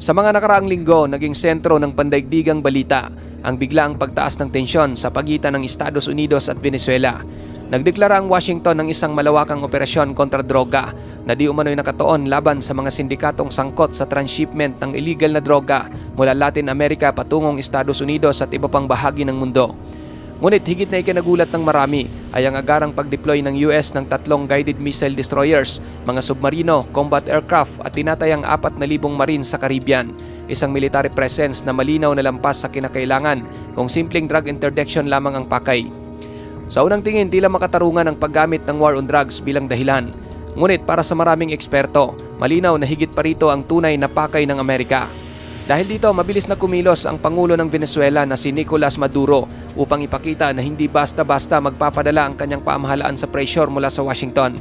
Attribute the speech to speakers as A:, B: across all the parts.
A: Sa mga nakaraang linggo, naging sentro ng pandaigdigang balita ang biglaang pagtaas ng tensyon sa pagitan ng Estados Unidos at Venezuela. Nagdeklara ang Washington ng isang malawakang operasyon kontra droga na di umano'y nakatuon laban sa mga sindikatong sangkot sa transshipment ng illegal na droga mula Latin America patungong Estados Unidos at iba pang bahagi ng mundo. Ngunit higit na ikinagulat ng marami ay ang agarang pag-deploy ng US ng 3 guided missile destroyers, mga submarino, combat aircraft at tinatayang 4,000 marines sa Caribbean. Isang military presence na malinaw na lampas sa kinakailangan kung simpleng drug interdiction lamang ang pakay. Sa unang tingin, tila makatarungan ang paggamit ng war on drugs bilang dahilan. Ngunit para sa maraming eksperto, malinaw na higit pa rito ang tunay na pakay ng Amerika. Dahil dito, mabilis na kumilos ang Pangulo ng Venezuela na si Nicolas Maduro upang ipakita na hindi basta-basta magpapadala ang kanyang pamahalaan sa pressure mula sa Washington.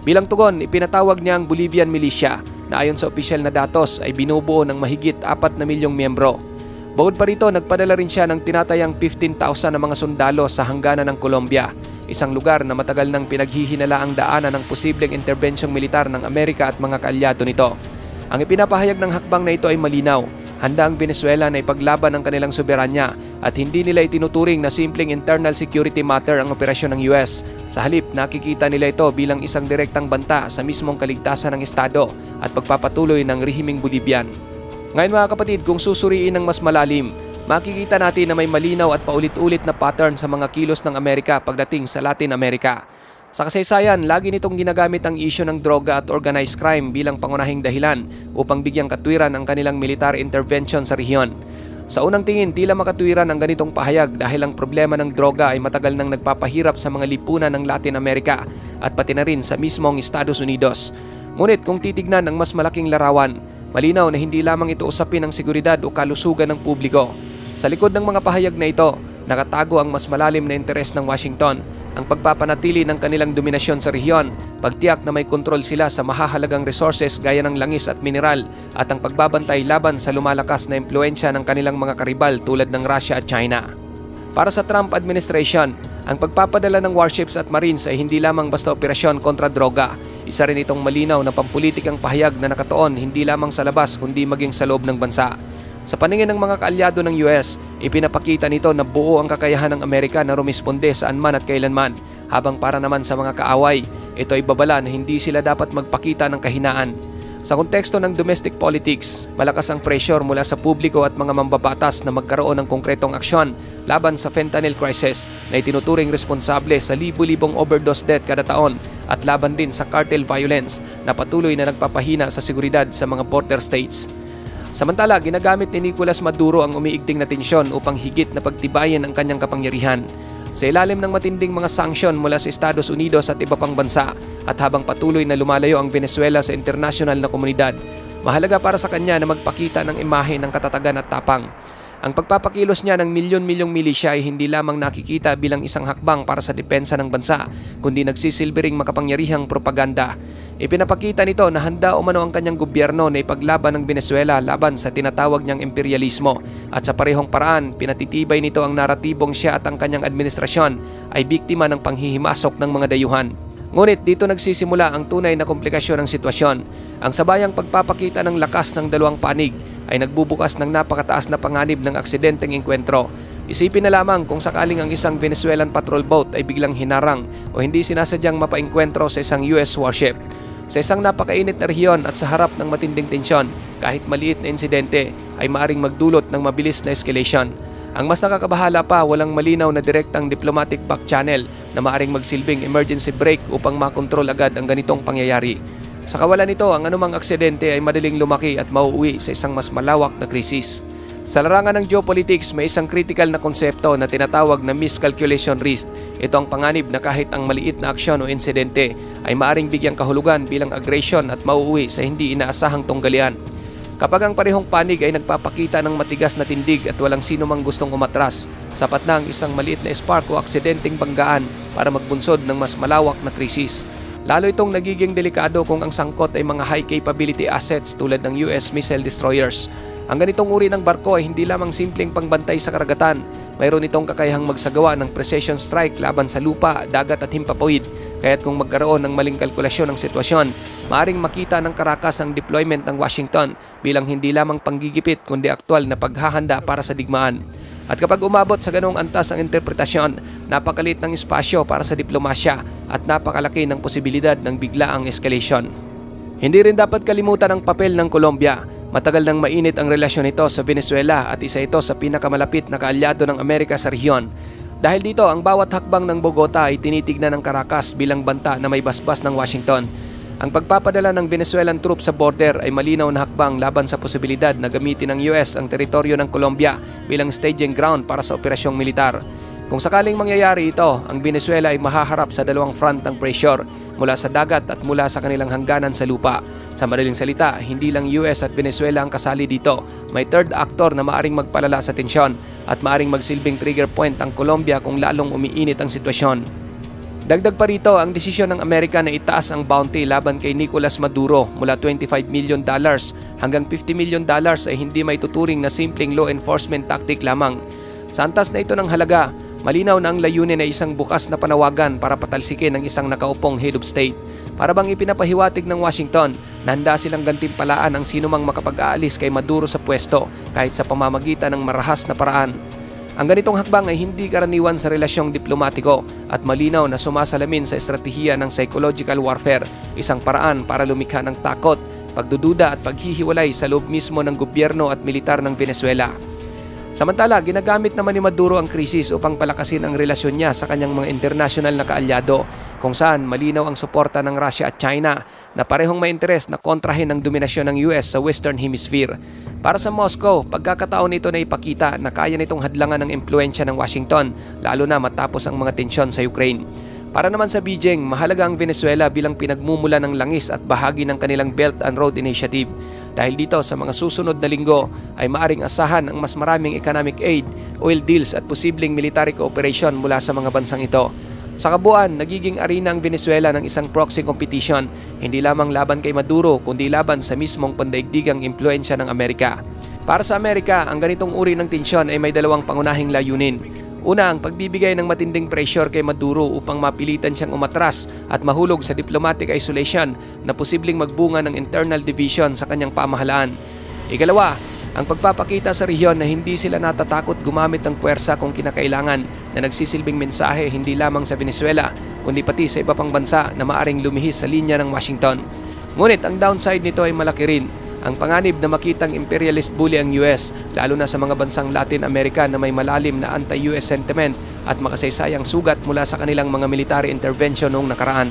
A: Bilang tugon, ipinatawag niya ang Bolivian militia na ayon sa opisyal na datos ay binubuo ng mahigit 4 na milyong miyembro. Bukod pa rito, nagpadala rin siya ng tinatayang 15,000 na mga sundalo sa hangganan ng Colombia, isang lugar na matagal nang pinaghihinala ang daanan ng posibleng interbensyong militar ng Amerika at mga kaalyado nito. Ang ipinapahayag ng hakbang na ito ay malinaw. Handa ang Venezuela na ipaglaban ang kanilang soberanya at hindi nila itinuturing na simpleng internal security matter ang operasyon ng US. Sa halip, nakikita nila ito bilang isang direktang banta sa mismong kaligtasan ng Estado at pagpapatuloy ng rehimeng Bolivian. Ngayon mga kapatid, kung susuriin ng mas malalim, makikita natin na may malinaw at paulit-ulit na pattern sa mga kilos ng Amerika pagdating sa Latin America. Sa kasaysayan, lagi nitong ginagamit ang isyu ng droga at organized crime bilang pangunahing dahilan upang bigyang katwiran ang kanilang military intervention sa rehiyon. Sa unang tingin, tila makatwiran ang ganitong pahayag dahil ang problema ng droga ay matagal nang nagpapahirap sa mga lipunan ng Latin America at pati na rin sa mismong Estados Unidos. Ngunit kung titignan ang mas malaking larawan, malinaw na hindi lamang ito usapin ng seguridad o kalusugan ng publiko. Sa likod ng mga pahayag na ito, nakatago ang mas malalim na interes ng Washington, ang pagpapanatili ng kanilang dominasyon sa rehiyon, pagtiyak na may kontrol sila sa mahahalagang resources gaya ng langis at mineral at ang pagbabantay laban sa lumalakas na impluensya ng kanilang mga karibal tulad ng Russia at China. Para sa Trump administration, ang pagpapadala ng warships at marines ay hindi lamang basta operasyon kontra droga. Isa rin itong malinaw na pampulitikang pahayag na nakatuon hindi lamang sa labas kundi maging sa loob ng bansa. Sa paningin ng mga kaalyado ng US, ipinapakita nito na buo ang kakayahan ng Amerika na rumisponde saan man at kailanman, habang para naman sa mga kaaway, ito ay babala na hindi sila dapat magpakita ng kahinaan. Sa konteksto ng domestic politics, malakas ang pressure mula sa publiko at mga mambabatas na magkaroon ng konkretong aksyon laban sa fentanyl crisis na itinuturing responsable sa libu-libong overdose death kada taon at laban din sa cartel violence na patuloy na nagpapahina sa seguridad sa mga border states. Samantala, ginagamit ni Nicolas Maduro ang umiigting na tensyon upang higit na pagtibayin ang kanyang kapangyarihan. Sa ilalim ng matinding mga sanksyon mula sa Estados Unidos at iba pang bansa at habang patuloy na lumalayo ang Venezuela sa international na komunidad, mahalaga para sa kanya na magpakita ng imahe ng katatagan at tapang. Ang pagpapakilos niya ng milyon-milyong milisya ay hindi lamang nakikita bilang isang hakbang para sa depensa ng bansa, kundi nagsisilbing makapangyarihang propaganda. Ipinapakita nito na handa umano ang kanyang gobyerno na ipaglaban ng Venezuela laban sa tinatawag niyang imperialismo at sa parehong paraan, pinatitibay nito ang naratibong siya at ang kanyang administrasyon ay biktima ng panghihimasok ng mga dayuhan. Ngunit dito nagsisimula ang tunay na komplikasyon ng sitwasyon. Ang sabayang pagpapakita ng lakas ng dalawang panig ay nagbubukas ng napakataas na panganib ng aksidenteng engkwentro. Isipin na lamang kung sakaling ang isang Venezuelan patrol boat ay biglang hinarang o hindi sinasadyang mapaengkwentro sa isang US warship. Sa isang napakainit na rehiyon at sa harap ng matinding tensyon, kahit maliit na insidente ay maaring magdulot ng mabilis na escalation. Ang mas nakakabahala pa, walang malinaw na direktang diplomatic back channel na maaring magsilbing emergency brake upang makontrol agad ang ganitong pangyayari. Sa kawalan nito, ang anumang aksidente ay madaling lumaki at mauuwi sa isang mas malawak na krisis. Sa larangan ng geopolitics, may isang critical na konsepto na tinatawag na miscalculation risk. Ito ang panganib na kahit ang maliit na aksyon o insidente ay maaring bigyang kahulugan bilang aggression at mauuwi sa hindi inaasahang tunggalian. Kapag ang parehong panig ay nagpapakita ng matigas na tindig at walang sino mang gustong umatras, sapat na ang isang maliit na spark o aksidenteng banggaan para magbunsod ng mas malawak na krisis. Lalo itong nagiging delikado kung ang sangkot ay mga high capability assets tulad ng US missile destroyers. Ang ganitong uri ng barko ay hindi lamang simpleng pangbantay sa karagatan. Mayroon itong kakayahang magsagawa ng precision strike laban sa lupa, dagat at himpapawid Kaya't kung magkaroon ng maling kalkulasyon ng sitwasyon, maaring makita ng Caracas ang deployment ng Washington bilang hindi lamang panggigipit kundi aktwal na paghahanda para sa digmaan. At kapag umabot sa ganong antas ang interpretasyon, napakalit ng espasyo para sa diplomasya at napakalaki ng posibilidad ng biglaang escalation. Hindi rin dapat kalimutan ang papel ng Colombia. Matagal nang mainit ang relasyon nito sa Venezuela at isa ito sa pinakamalapit na kaalyado ng Amerika sa rehiyon. Dahil dito, ang bawat hakbang ng Bogota ay tinitignan ng Caracas bilang banta na may basbas ng Washington. Ang pagpapadala ng Venezuelan troops sa border ay malinaw na hakbang laban sa posibilidad na gamitin ng US ang teritoryo ng Colombia bilang staging ground para sa operasyong militar. Kung sakaling mangyayari ito, ang Venezuela ay mahaharap sa dalawang front ng pressure mula sa dagat at mula sa kanilang hangganan sa lupa. Sa madaling salita, hindi lang US at Venezuela ang kasali dito. May third actor na maaring magpalala sa tensyon at maaring magsilbing trigger point ang Colombia kung lalong umiinit ang sitwasyon. Dagdag pa rito ang desisyon ng Amerika na itaas ang bounty laban kay Nicolas Maduro mula $25 million hanggang $50 million ay hindi may tuturing na simpleng law enforcement tactic lamang. Sa antas na ito ng halaga, malinaw na ang layunin ay isang bukas na panawagan para patalsikin ang isang nakaupong head of state. Para bang ipinapahiwatig ng Washington na handa silang gantimpalaan ang sinumang makapag-aalis kay Maduro sa pwesto kahit sa pamamagitan ng marahas na paraan. Ang ganitong hakbang ay hindi karaniwan sa relasyong diplomatiko at malinaw na sumasalamin sa estratehiya ng psychological warfare, isang paraan para lumikha ng takot, pagdududa at paghihiwalay sa loob mismo ng gobyerno at militar ng Venezuela. Samantala, ginagamit naman ni Maduro ang krisis upang palakasin ang relasyon niya sa kanyang mga internasyonal na kaalyado, kung saan malinaw ang suporta ng Russia at China na parehong may interes na kontrahin ang dominasyon ng US sa Western Hemisphere. Para sa Moscow, pagkakataon nito na ipakita na kaya nitong hadlangan ng impluensya ng Washington, lalo na matapos ang mga tensyon sa Ukraine. Para naman sa Beijing, mahalaga ang Venezuela bilang pinagmumula ng langis at bahagi ng kanilang Belt and Road Initiative. Dahil dito sa mga susunod na linggo ay maaring asahan ang mas maraming economic aid, oil deals at posibleng military cooperation mula sa mga bansang ito. Sa kabuuan, nagiging arena ang Venezuela ng isang proxy competition, hindi lamang laban kay Maduro kundi laban sa mismong pandaigdigang impluensya ng Amerika. Para sa Amerika, ang ganitong uri ng tensyon ay may dalawang pangunahing layunin. Una, ang pagbibigay ng matinding pressure kay Maduro upang mapilitan siyang umatras at mahulog sa diplomatic isolation na posibleng magbunga ng internal division sa kanyang pamahalaan. Ikalawa, ang pagpapakita sa rehiyon na hindi sila natatakot gumamit ng puwersa kung kinakailangan, na nagsisilbing mensahe hindi lamang sa Venezuela kundi pati sa iba pang bansa na maaring lumihis sa linya ng Washington. Ngunit ang downside nito ay malaki rin. Ang panganib na makitang imperialist bully ang US, lalo na sa mga bansang Latin America na may malalim na anti-US sentiment at makasaysayang sugat mula sa kanilang mga military intervention noong nakaraan.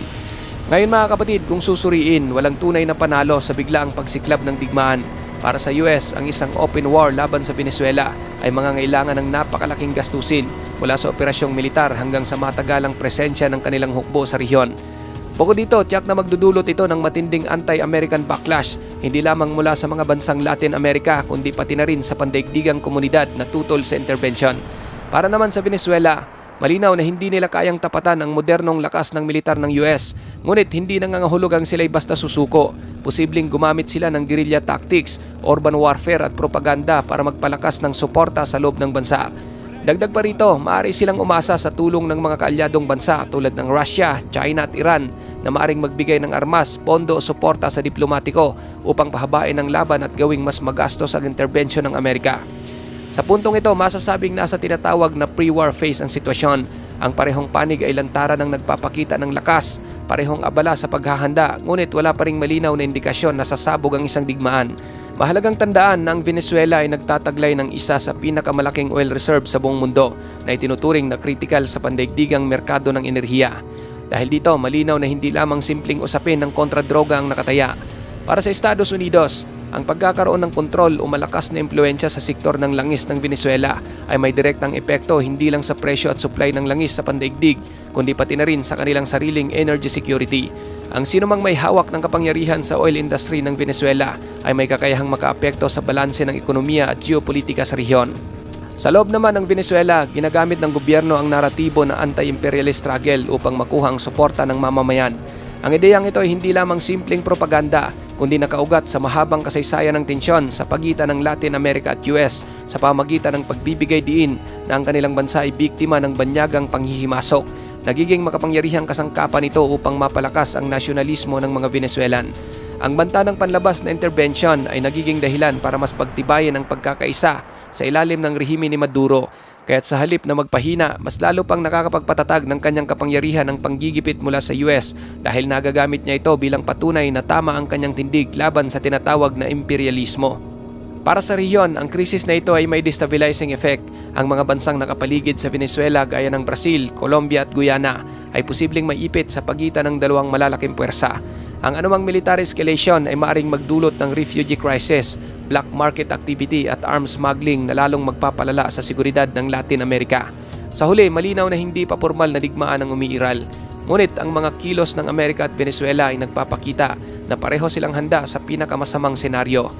A: Ngayon mga kapatid, kung susuriin, walang tunay na panalo sa biglaang pagsiklab ng digmaan. Para sa US, ang isang open war laban sa Venezuela ay mangangailangan ng napakalaking gastusin mula sa operasyong militar hanggang sa matagalang presensya ng kanilang hukbo sa rehiyon. Bukod dito, tiyak na magdudulot ito ng matinding anti-American backlash, hindi lamang mula sa mga bansang Latin America kundi pati na rin sa pandaigdigang komunidad na tutol sa intervention. Para naman sa Venezuela, malinaw na hindi nila kayang tapatan ang modernong lakas ng militar ng US, ngunit hindi nangangahulugang sila'y basta susuko. Posibleng gumamit sila ng guerrilla tactics, urban warfare at propaganda para magpalakas ng suporta sa loob ng bansa. Dagdag pa rito, maaari silang umasa sa tulong ng mga kaalyadong bansa tulad ng Russia, China at Iran na maaring magbigay ng armas, pondo o suporta sa diplomatiko upang pahabain ang laban at gawing mas magastos ang intervention ng Amerika. Sa puntong ito, masasabing nasa tinatawag na pre-war phase ang sitwasyon. Ang parehong panig ay lantaran ng nagpapakita ng lakas, parehong abala sa paghahanda, ngunit wala pa ring malinaw na indikasyon na sasabog ang isang digmaan. Mahalagang tandaan na ang Venezuela ay nagtataglay ng isa sa pinakamalaking oil reserve sa buong mundo na itinuturing na kritikal sa pandaigdigang merkado ng enerhiya. Dahil dito, malinaw na hindi lamang simpleng usapin ng kontradroga ang nakataya. Para sa Estados Unidos, ang pagkakaroon ng kontrol o malakas na impluensya sa sektor ng langis ng Venezuela ay may direktang epekto hindi lang sa presyo at supply ng langis sa pandaigdig, kundi pati na rin sa kanilang sariling energy security. Ang sinumang may hawak ng kapangyarihan sa oil industry ng Venezuela ay may kakayahang makaapekto sa balanse ng ekonomiya at geopolitika sa rehiyon. Sa loob naman ng Venezuela, ginagamit ng gobyerno ang naratibo na anti-imperialist struggle upang makuha ang suporta ng mamamayan. Ang ideyang ito ay hindi lamang simpleng propaganda, kundi nakaugat sa mahabang kasaysayan ng tensyon sa pagitan ng Latin America at US sa pamagitan ng pagbibigay diin na ang kanilang bansa ay biktima ng banyagang panghihimasok. nagiging makapangyarihang kasangkapan ito upang mapalakas ang nasyonalismo ng mga Venezuelan. Ang banta ng panlabas na intervention ay nagiging dahilan para mas pagtibayin ang pagkakaisa sa ilalim ng rehime ni Maduro. Kaya't sa halip na magpahina, mas lalo pang nakakapagpatatag ng kanyang kapangyarihan ng panggigipit mula sa US dahil nagagamit niya ito bilang patunay na tama ang kanyang tindig laban sa tinatawag na imperialismo. Para sa rehiyon, ang krisis na ito ay may destabilizing effect. Ang mga bansang nakapaligid sa Venezuela gaya ng Brazil, Colombia at Guyana ay posibleng maipit sa pagitan ng dalawang malalaking puwersa. Ang anumang military escalation ay maaring magdulot ng refugee crisis, black market activity at arms smuggling na lalong magpapalala sa seguridad ng Latin America. Sa huli, malinaw na hindi pa pormal na digmaan ang umiiral. Ngunit ang mga kilos ng Amerika at Venezuela ay nagpapakita na pareho silang handa sa pinakamasamang senaryo.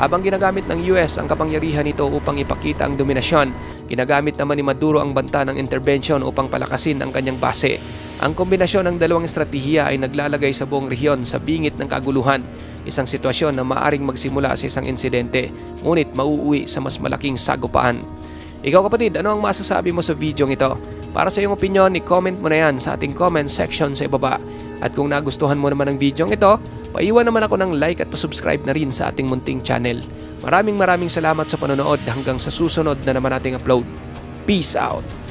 A: Habang ginagamit ng US ang kapangyarihan nito upang ipakita ang dominasyon, ginagamit naman ni Maduro ang banta ng intervention upang palakasin ang kanyang base. Ang kombinasyon ng dalawang estratehiya ay naglalagay sa buong rehiyon sa bingit ng kaguluhan, isang sitwasyon na maaring magsimula sa isang insidente, ngunit mauuwi sa mas malaking sagupaan. Ikaw kapatid, ano ang masasabi mo sa video ito? Para sa iyong opinion, i-comment mo na yan sa ating comment section sa ibaba. At kung nagustuhan mo naman ang video ito, paiwan naman ako ng like at pasubscribe na rin sa ating munting channel. Maraming salamat sa panonood hanggang sa susunod na naman nating upload. Peace out!